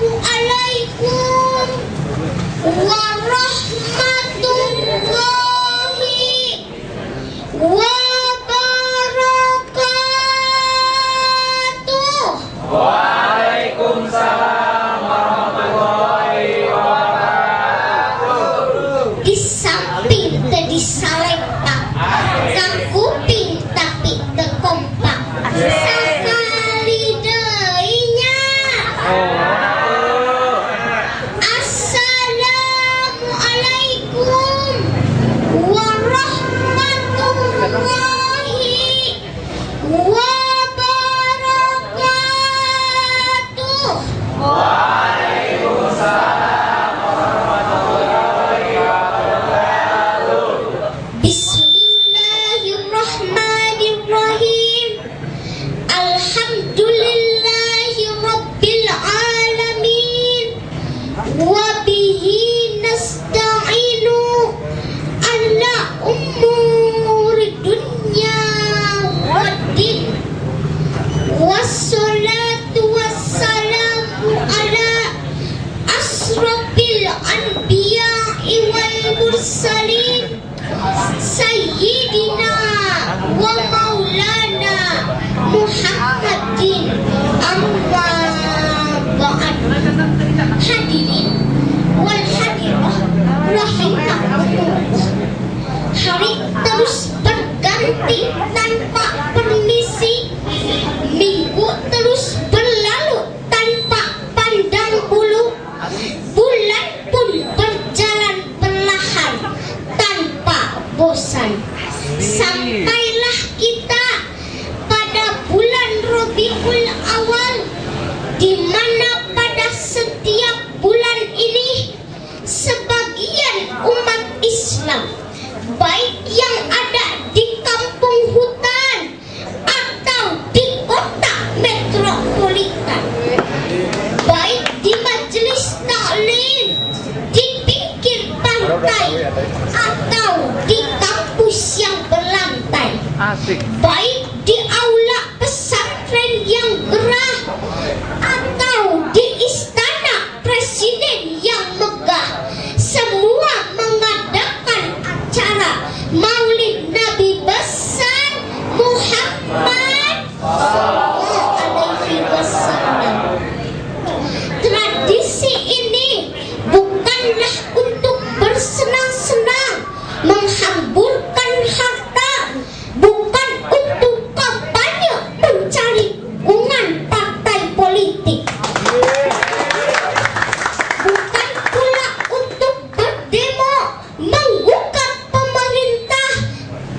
Assalamualaikum warahmatullahi wabarakatuh. Waalaikumsalam warahmatullahi wabarakatuh. Di samping tadi salekta, kang kuping tapi tekompak. Sakali deuinya. Assalamualaikum warahmatullahi wabarakatuh. Waalaikumsalam warahmatullahi wabarakatuh. Bismillahirrahmanirrahim. Alhamdulillahi rabbil alamin. Wa bihi nasta'inu ala umuri dunya waddin. Wassalatu wassalamu ala asrofil anbiya'i wal mursalin Sayyidina wa maulana Muhammadin amma ba'd. Hadirin wal hadirah rahimakumullah. Hari terus berganti tanpa permisi, minggu terus berlalu tanpa pandang bulu, bulan pun berjalan perlahan tanpa bosan. Sampailah kita pada bulan Rabiul Awal, di mana pada setiap bulan ini sebagian umat Islam, baik yang ada di kampung hutan atau di kota metropolitan, baik di majelis taklim, di pinggir pantai atau di kampus yang berlantai, baik di aula pesantren yang gerah atau di istana presiden yang megah, semua mengadakan acara Maulid Nabi besar Muhammad sallallahu alaihi wasallam. Tradisi ini bukanlah untuk bersenang-senang, menghamburkan harta, bukan untuk kampanye mencari dukungan partai politik, bukan pula untuk berdemo menggugat pemerintah,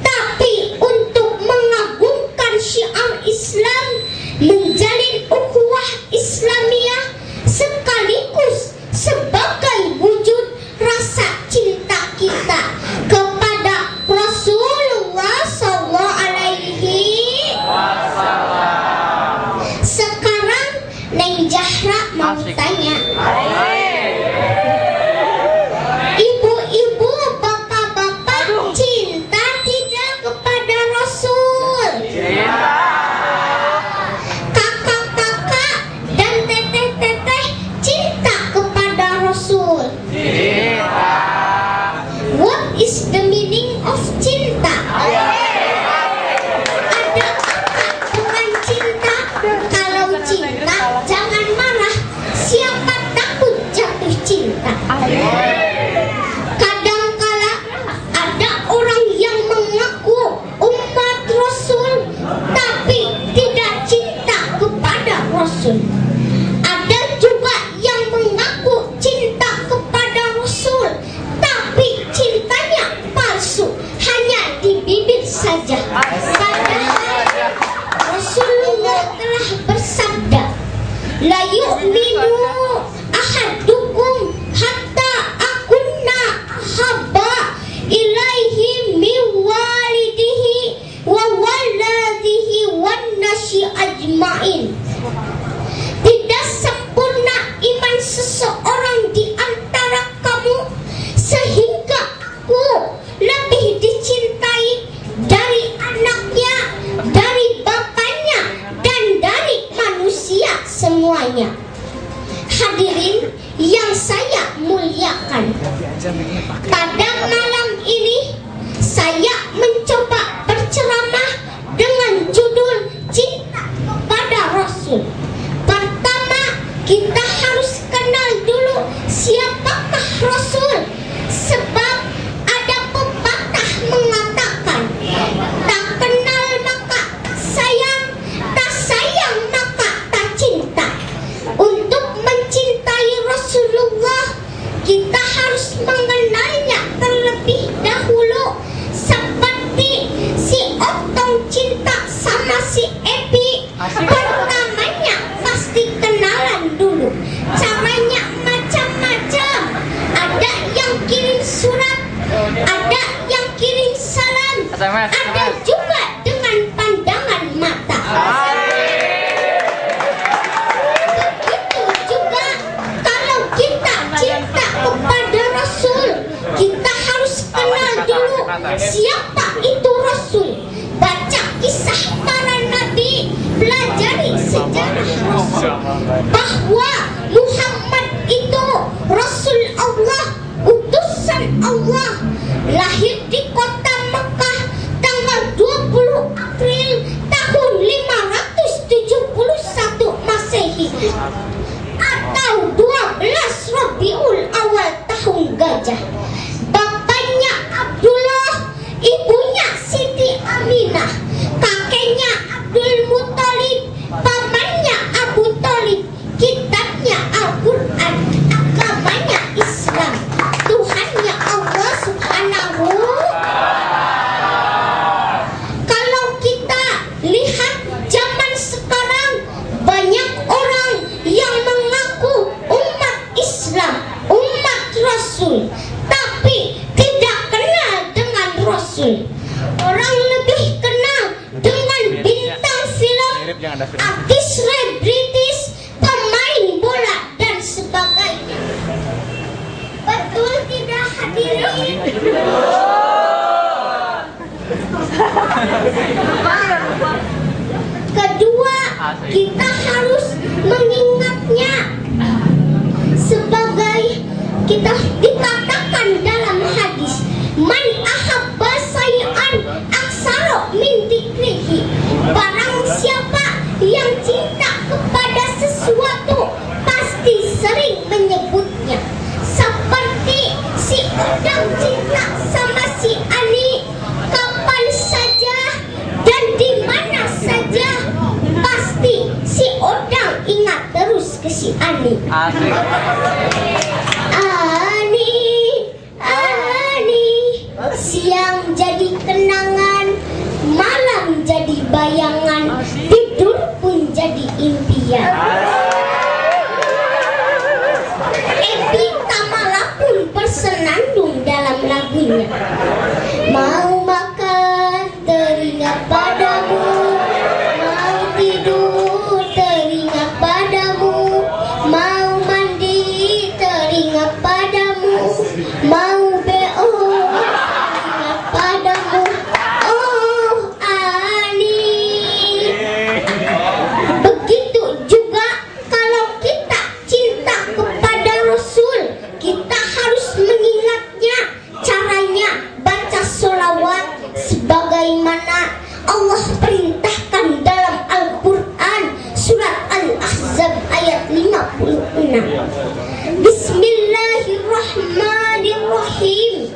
tapi untuk mengagungkan syiar Islam, menjalin ukhuwah Islamiyah, sekaligus sebagai wujud rasa cinta kita kepada Rasulullah sallallahu alaihi wasallam. Sekarang Neng Jahra mau tanya, ibu-ibu, bapak-bapak cinta tidak kepada Rasul? Kakak-kakak dan teteh-teteh cinta kepada Rasul? What is the meaning of cinta? Ada aturan cinta? Kalau cinta jangan marah. Siapa takut jatuh cinta? Kadangkala ada orang yang mengaku umat Rasul tapi tidak cinta kepada Rasul. Ada juga yang mengaku cinta kepada Rasul tapi cintanya palsu, hanya di bibir saja. Padahal Rasulullah telah bersabda, la yu'minu ahadukum hatta akunna habba ilaihi min walidihi wa waladihi wan nasi ajmain. Tidak sempurna iman seseorang di antara kamu sehingga aku lebih dicintai dari anaknya, dari bapaknya, dan dari manusia semuanya. Hadirin yang saya muliakan, pada malam ini saya mencoba berceramah dengan judul Cinta kepada Rasul. Pertama, kita harus kenal dulu siapakah Rasul. Sebab ada pepatah mengatakan, tak kenal maka tak sayang, tak sayang maka tak cinta. Untuk mencintai Rasulullah, kita harus mengenalnya terlebih dahulu. Seperti si Otong cinta sama si Epi, pertamanya pasti kenalan dulu. Caranya macam-macam. Ada yang kirim surat, ada yang kirim salam, ada juga dengan pandangan mata. Begitu juga kalau kita cinta kepada Rasul, kita harus kenal dulu siapa itu Rasul. Baca kisah para nabi, pelajari sejarah Rasul, bahwa Muhammad itu Rasul Allah, utusan Allah, lahir di kota Mekah tanggal 20 April tahun 571 Masehi atau 12 Rabiul Awal tahun Gajah. Bapaknya Abdullah, ibunya Siti Aminah, kakeknya Abdul Muthalib, pamannya Abu Thalib, kitabnya Al-Quran, agamanya Islam, Tuhannya Allah Subhanahu. Kalau kita lihat zaman sekarang, banyak orang yang mengaku umat Islam, umat Rasul, tapi tidak kenal dengan Rasul. Orang lebih kenal dengan bintang film, artis selebritis, pemain bola dan sebagainya. Betul tidak hadirin? Kedua, kita harus mengingatnya sebagai kita dikatakan dalam hadis, man ahabba say'an aksara min dzikrihi. Barang siapa yang cinta kepada sesuatu pasti sering menyebutnya. Seperti si Odang cinta sama si Ani, kapan saja dan di mana saja pasti si Odang ingat terus ke si Ani. Ani, siang jadi kenangan, malam jadi bayangan, tidur pun jadi impian. Epi Tamala pun bersenandung dalam lagunya. Mau makan teringat padamu, mau tidur teringat padamu, mau mandi teringat padamu, mau BO teringat padamu. Oh Ani. Begitu juga kalau kita cinta kepada Rasul, kita harus mengingatnya. Caranya baca sholawat sebagaimana Allah perintahkan dalam Al-Quran surat Al-Ahzab ayat 56. Bismillahirrahmanirrahim.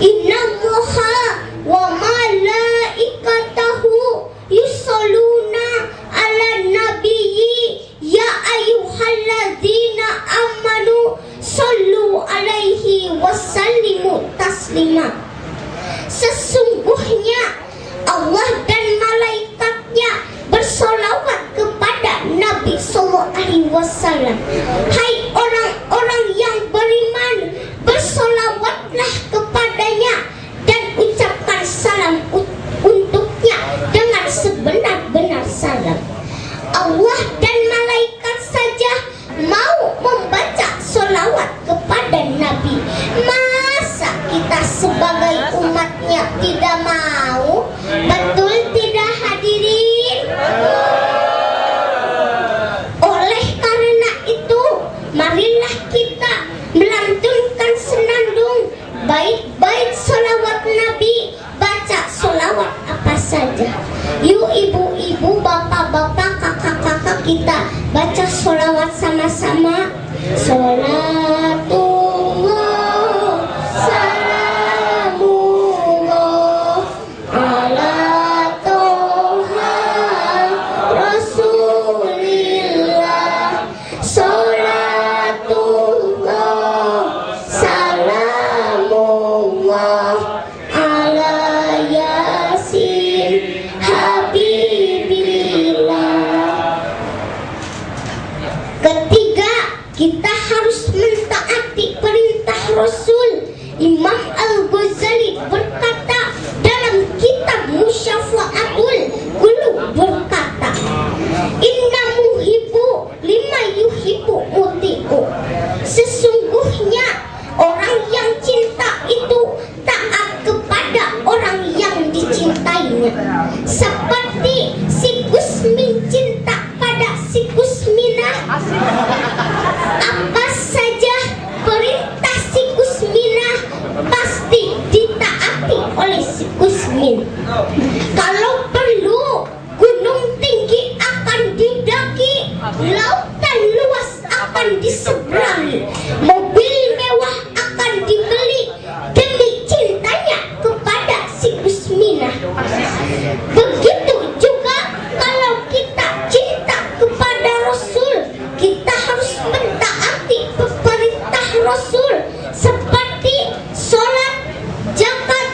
Innallaha wa malaikatahu yusholluna ala nabiyyi ya ayyuhalladzina amanu shollu alaihi wasallimu taslima. Sesungguhnya Allah dan malaikatnya bersolawat kepada Nabi Sallallahu Alaihi Wasallam. Hai orang-orang yang beriman, bersolawatlah kepadanya dan ucapkan salam untuknya dengan sebenar-benar salam. Allah dan malaikat saja mau membaca solawat kepada Nabi. Masa kita sebagai umatnya tidak mau? Betul tidak hadirin? Oleh karena itu, Marilah kita melantunkan senandung bait-bait sholawat Nabi, baca sholawat apa saja. Yuk ibu-ibu, bapak-bapak, kakak-kakak, kita baca sholawat sama-sama. Sholatullah salamullah ala toha rasulillah. Sholatullah salamullah ala yasin habibillah. Ketiga, kita harus mentaati perintah Rasul. Imam Al-Ghazali berkata dalam kitab Musyafa'atul Qulub, berkata, inna muhibbu lima yuhibbu muti'u. Sesungguhnya orang yang cinta itu taat kepada orang yang dicintainya, seperti si Kusmin cinta pada si Kusminah. Apa saja perintah si Kusminah pasti ditaati oleh si Kusmin. Kalau perlu gunung tinggi akan didaki, lautan luas akan diseberangi, mobil mewah akan dibeli demi cintanya kepada si Kusminah. Begitu juga kalau kita cinta kepada Rasul, kita harus mentaati perintah Rasul seperti sholat, zakat,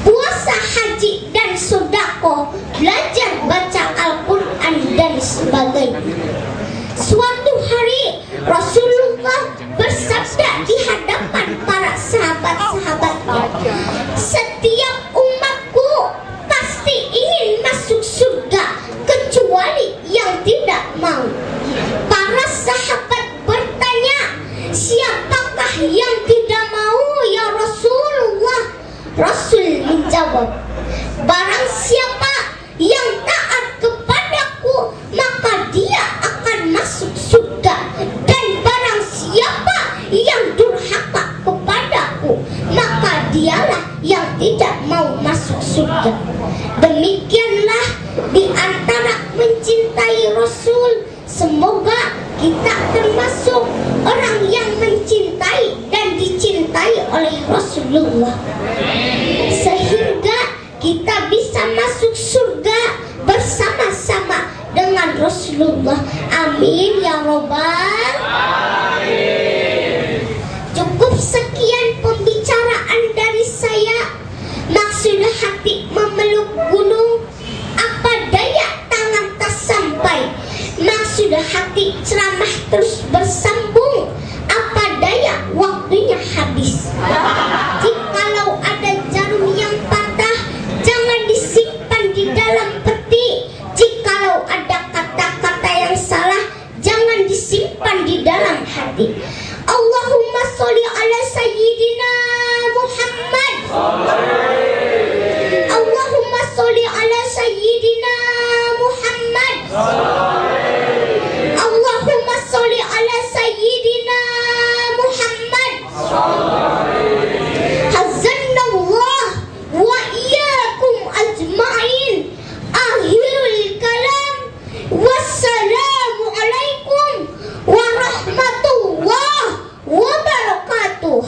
puasa, haji, dan sedekah, belajar baca Al-Quran dan sebagainya. Suatu hari Rasulullah bersabda di hadapan para sahabat-sahabatnya, setiap umatku pasti ingin masuk surga kecuali yang tidak mau. Para sahabat bertanya, siapakah yang tidak mau ya Rasulullah? Rasul menjawab, barang siapa yang taat kepadaku maka dia akan masuk surga, dan barang siapa yang durhaka kepadaku maka dialah yang tidak mau masuk surga. Demikianlah di antara mencintai Rasul. Semoga kita termasuk orang yang mencintai dan dicintai oleh Rasulullah, sehingga kita bisa masuk surga bersama-sama dengan Rasulullah. Amin ya robbal alamin. Cukup sekian pembicaraan dari saya. Maksud hati memeluk gunung, apa daya tangan tak sampai. Maksud hati ceramah terus bersambung, apa daya waktunya habis. Jikalau ada jarum yang patah, jangan disimpan di dalam peti. Jikalau ada kata-kata yang salah, jangan disimpan di dalam hati. Allahumma sholli ala sayyidina Muhammad. Allahumma sholli ala sayyidina Muhammad. Allahumma sholli ala sayyidina Muhammad. Hazanallah wa iyyakum ajma'in. Akhirul kalam. Wassalamu alaikum warahmatullahi wabarakatuh.